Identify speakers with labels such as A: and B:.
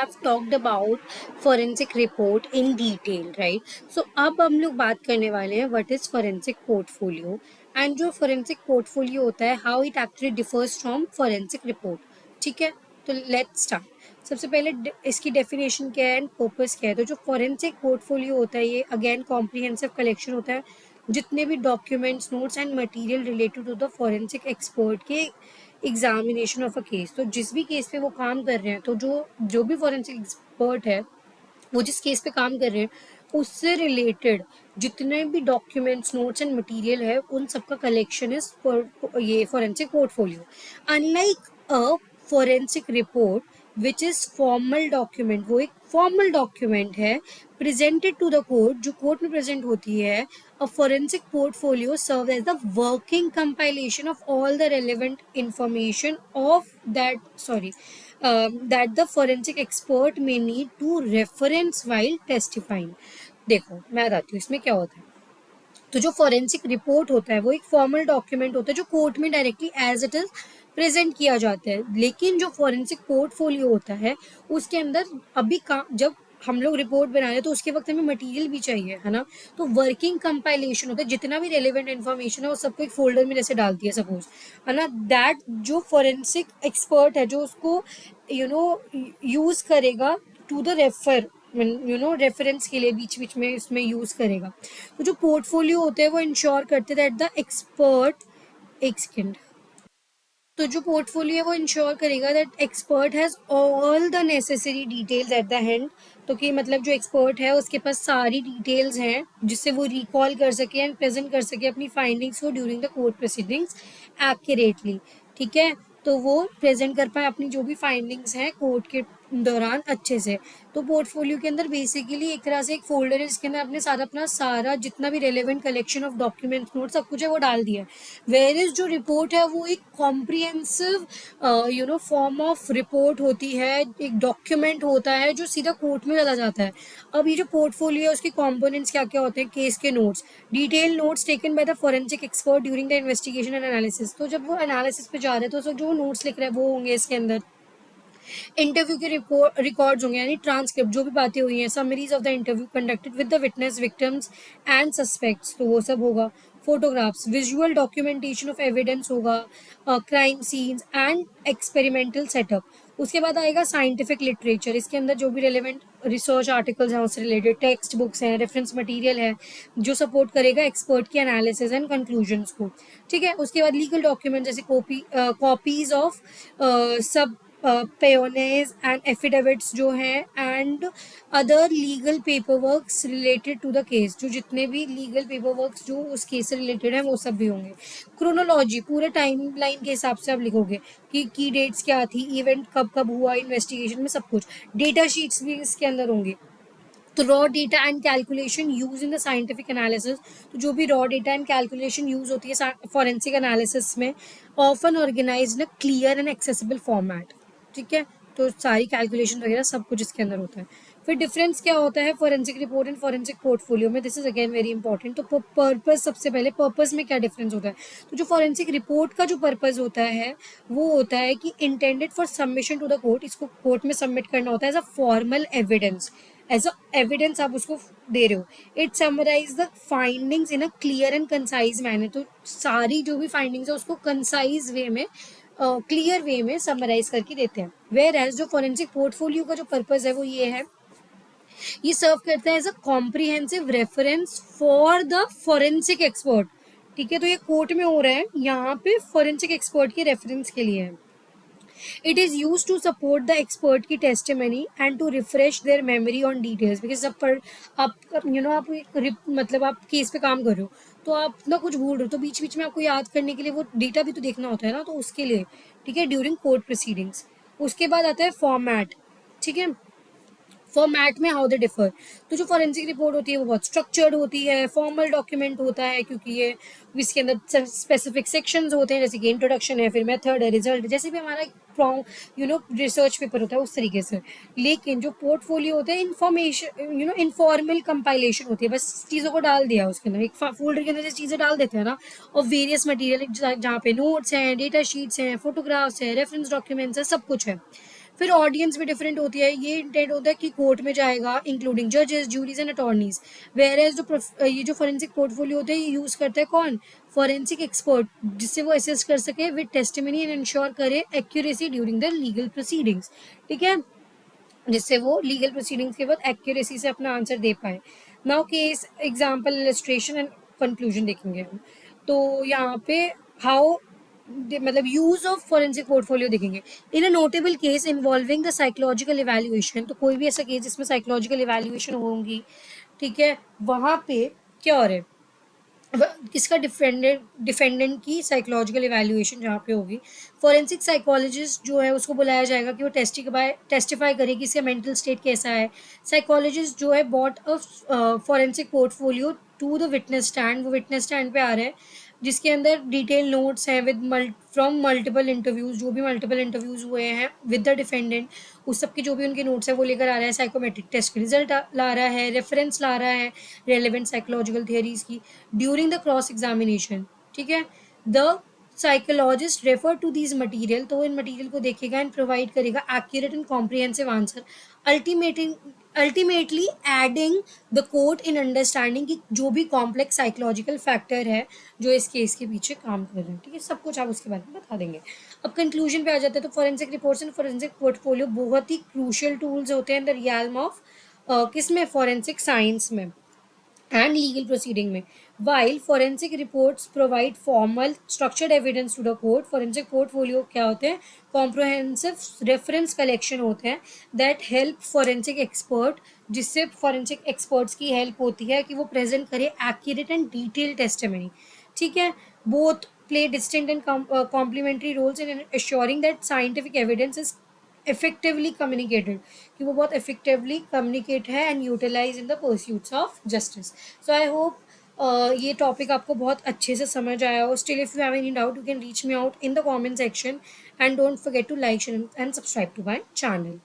A: have talked about forensic report in detail, right? So अब हम लोग बात करने वाले हैं what is forensic portfolio and जो forensic portfolio होता है how it actually differs from forensic report. ठीक है, तो let's start. सबसे पहले इसकी डेफिनेशन क्या है एंड पर्पस क्या है. तो जो फोरेंसिक पोर्टफोलियो होता है ये अगेन कॉम्प्रिहेंसिव कलेक्शन होता है जितने भी documents notes and material related to the forensic expert के एग्जामिनेशन ऑफ अ केस. तो जिस भी केस पे वो काम कर रहे हैं तो जो जो भी फॉरेंसिक एक्सपर्ट है वो जिस केस पे काम कर रहे हैं उससे रिलेटेड जितने भी डॉक्यूमेंट्स नोट्स एंड मटेरियल है उन सबका कलेक्शन इज ये forensic portfolio. Unlike a forensic report which is formal document, वो एक फॉर्मल डॉक्यूमेंट है प्रेजेंटेड टू द कोर्ट जो कोर्ट में प्रेजेंट होती है. A forensic portfolio serves as the working compilation of all the relevant information of that the forensic expert may need to reference while testifying. देखो मैं बताती हूँ इसमें क्या होता है. तो जो फॉरेंसिक रिपोर्ट होता है वो एक फॉर्मल डॉक्यूमेंट होता है जो कोर्ट में directly as it is present किया जाता है. लेकिन जो फॉरेंसिक पोर्टफोलियो होता है उसके अंदर अभी जब हम लोग रिपोर्ट बना रहे हैं तो उसके वक्त हमें मटेरियल भी चाहिए है ना. तो वर्किंग कंपाइलेशन होता है, जितना भी रेलेवेंट इन्फॉर्मेशन है वो सबको एक फोल्डर में जैसे डालती है सपोज है ना. दैट जो फॉरेंसिक एक्सपर्ट है जो उसको यूज करेगा टू द रेफर रेफरेंस के लिए बीच बीच में इसमें यूज करेगा. तो जो पोर्टफोलियो होते हैं वो इंश्योर करते हैं दैट द एक्सपर्ट, एक सेकेंड, तो जो पोर्टफोलियो है वो इंश्योर करेगा that expert has all the necessary details at the hand. तो कि मतलब जो एक्सपर्ट है उसके पास सारी डिटेल्स हैं जिससे वो रिकॉल कर सके एंड प्रेजेंट कर सके अपनी फाइंडिंग्स को during the court proceedings accurately. ठीक है, तो वो प्रेजेंट कर पाए अपनी जो भी फाइंडिंग्स हैं कोर्ट के दौरान अच्छे से. तो पोर्टफोलियो के अंदर बेसिकली एक तरह से एक फोल्डर है जिसके अंदर अपना सारा जितना भी relevant collection of documents note सब कुछ है वो डाल दिया है. वेयर इज जो रिपोर्ट है वो एक कॉम्प्रिहेंसिव फॉर्म ऑफ रिपोर्ट होती है, एक डॉक्यूमेंट होता है जो सीधा कोर्ट में चला जाता है. अब ये जो पोर्टफोलियो है उसके कॉम्पोनेंट्स क्या क्या होते हैं. केस के notes, detail notes taken by the forensic expert during the investigation and analysis. तो जब वो एनालिसिस पे जा रहे हैं तो जो नोट्स लिख रहे हैं वो होंगे इसके अंदर. इंटरव्यू के रिकॉर्ड्स होंगे यानी ट्रांसक्रिप्ट जो भी बातें हुई हैं, summaries of the interview conducted with the witness, victims and suspects, तो वो सब होगा. Photographs, visual documentation of evidence होगा, crime scenes and experimental setup. उसके बाद आएगा साइंटिफिक लिटरेचर. इसके अंदर जो भी रेलेवेंट रिसर्च आर्टिकल्स हैं उससे रिलेटेड टेक्स्ट बुक्स हैं, रेफरेंस मटेरियल है जो सपोर्ट करेगा एक्सपर्ट की एनालिसिस एंड कंक्लूजन्स को. ठीक है, उसके बाद लीगल डॉक्यूमेंट जैसे copies of subpoenas and affidavits जो हैं and other legal paper works related to the case. जो जितने भी लीगल पेपर वर्क्स जो उस केस से रिलेटेड हैं वो सब भी होंगे. क्रोनोलॉजी, पूरे टाइम लाइन के हिसाब से आप लिखोगे कि की डेट्स क्या थी, इवेंट कब कब हुआ, इन्वेस्टिगेशन में सब कुछ. डेटा शीट्स भी इसके अंदर होंगे. तो raw data and calculation use in the scientific analysis. तो जो भी raw data and calculation use होती है फॉरेंसिक एनालिसिस में often organize in clear and accessible format. ठीक है, तो सारी कैलकुलेशन वगैरह सब कुछ इसके अंदर होता है. फिर डिफरेंस क्या होता है forensic report and forensic portfolio में, this is again very important. तो पर्पस, सबसे पहले पर्पस में क्या डिफरेंस होता है. तो जो फॉरेंसिक रिपोर्ट का जो पर्पस होता है वो होता है कि intended for submission to the court. इसको कोर्ट में सबमिट करना होता है as a formal evidence. As a evidence आप उसको दे रहे हो. It summarise the findings in a clear and concise manner. तो सारी जो भी फाइंडिंग्स है उसको कंसाइज वे में, क्लियर वे में समराइज करके देते हैं. वेयर एज जो फॉरेंसिक पोर्टफोलियो का जो पर्पस है वो ये है, ये सर्व करता है as a comprehensive reference for the forensic expert. ठीक है, तो ये कोर्ट में हो रहा है, यहाँ पे फॉरेंसिक एक्सपर्ट के रेफरेंस के लिए है. It is used to support the expert की testimony and to refresh their memory on details. Because जब पर आप आप मतलब आप केस पे काम कर रहे हो तो आप ना कुछ भूल रहे हो तो बीच बीच में आपको याद करने के लिए वो डेटा भी तो देखना होता है ना, तो उसके लिए. ठीक है, ड्यूरिंग कोर्ट प्रोसीडिंग्स. उसके बाद आता है फॉर्मेट. ठीक है, फॉर्मेट में हाउ दे डिफर. तो जो फॉरेंसिक रिपोर्ट होती है वो बहुत स्ट्रक्चर्ड होती है, फॉर्मल डॉक्यूमेंट होता है क्योंकि ये इसके अंदर स्पेसिफिक सेक्शंस होते हैं जैसे कि इंट्रोडक्शन है, फिर मेथड है, रिजल्ट, जैसे भी हमारा रिसर्च पेपर होता है उस तरीके से. लेकिन जो पोर्टफोलियो होता है इन्फॉर्मेशन इनफॉर्मल कंपाइलेशन होती है, बस चीज़ों को डाल दिया उसके अंदर, एक फोल्डर के अंदर जैसे चीज़ें डाल देते हैं ना, और वेरियस मटीरियल जहाँ पे नोट्स हैं, डेटा शीट्स हैं, फोटोग्राफ्स हैं, रेफरेंस डॉक्यूमेंट्स हैं, सब कुछ है. फिर ऑडियंस भी डिफरेंट होती है, ये इंटेंट होता है कि कोर्ट में जाएगा इंक्लूडिंग जजेस, juries and attorneys. Where as जो ये जो फोरेंसिक पोर्टफोलियो होता है ये यूज करता है कौन, फोरेंसिक एक्सपर्ट, जिससे वो असेस कर सके विद टेस्टिमनी एंड इंश्योर करे accuracy during the legal proceedings. ठीक है, जिससे वो लीगल प्रोसीडिंग्स के बाद एक्यूरेसी से अपना आंसर दे पाए। Now case example illustration and conclusion देखेंगे हम। तो यहाँ पे हाउ मतलब यूज ऑफ फोरेंसिक पोर्टफोलियो देखेंगे। In a notable case involving the psychological evaluation, तो कोई भी ऐसा केस जिसमें साइकोलॉजिकल इवैल्यूएशन होंगी, ठीक है, वहाँ पे क्या हो रहा है, किसका डिफेंडेंट की साइकोलॉजिकल इवैल्यूएशन जहाँ पे होगी, फॉरेंसिक साइकोलॉजिस्ट जो है उसको बुलाया जाएगा कि वो टेस्टिफाई करे कि इसका मेंटल स्टेट कैसा है। साइकोलॉजिस्ट जो है bought a forensic portfolio to the witness stand, वो विटनेस स्टैंड पे आ रहा है जिसके अंदर डिटेल नोट्स हैं विद फ्रॉम मल्टीपल इंटरव्यूज, जो भी मल्टीपल इंटरव्यूज हुए हैं विद द डिफेंडेंट, उस सब के जो भी उनके नोट्स हैं वो लेकर आ रहा है, साइकोमेट्रिक टेस्ट के रिजल्ट ला रहा है, रेफरेंस ला रहा है रेलिवेंट साइकोलॉजिकल थियरीज की ड्यूरिंग द क्रॉस एग्जामिनेशन। ठीक है, the psychologist refer to these material, तो इन मटीरियल को देखेगा एंड प्रोवाइड करेगा accurate and comprehensive answer, ultimately aiding the court in understanding कि जो भी कॉम्प्लेक्स साइकोलॉजिकल फैक्टर है जो इस केस के पीछे काम कर रहे हैं। ठीक है, सब कुछ आप उसके बारे में बता देंगे। अब कंक्लूजन पे आ जाते हैं। तो forensic reports and forensic portfolio बहुत ही क्रूशियल टूल्स होते हैं इन द रियल्म ऑफ किसमें, फॉरेंसिक साइंस में and legal proceeding में। While forensic reports provide formal structured evidence to the court, forensic portfolio क्या होते हैं, comprehensive reference collection होते हैं that help forensic expert, जिससे forensic experts की help होती है कि वो present करे accurate and detailed testimony। ठीक है, both play distinct and complementary roles in assuring that scientific evidence is effectively communicated, कि वो बहुत effectively communicate है and utilize in the pursuits of justice। So I hope ये topic आपको बहुत अच्छे से समझ आया हो। Still if you have any doubt you can reach me out in the comment section and don't forget to like, share and subscribe to my channel।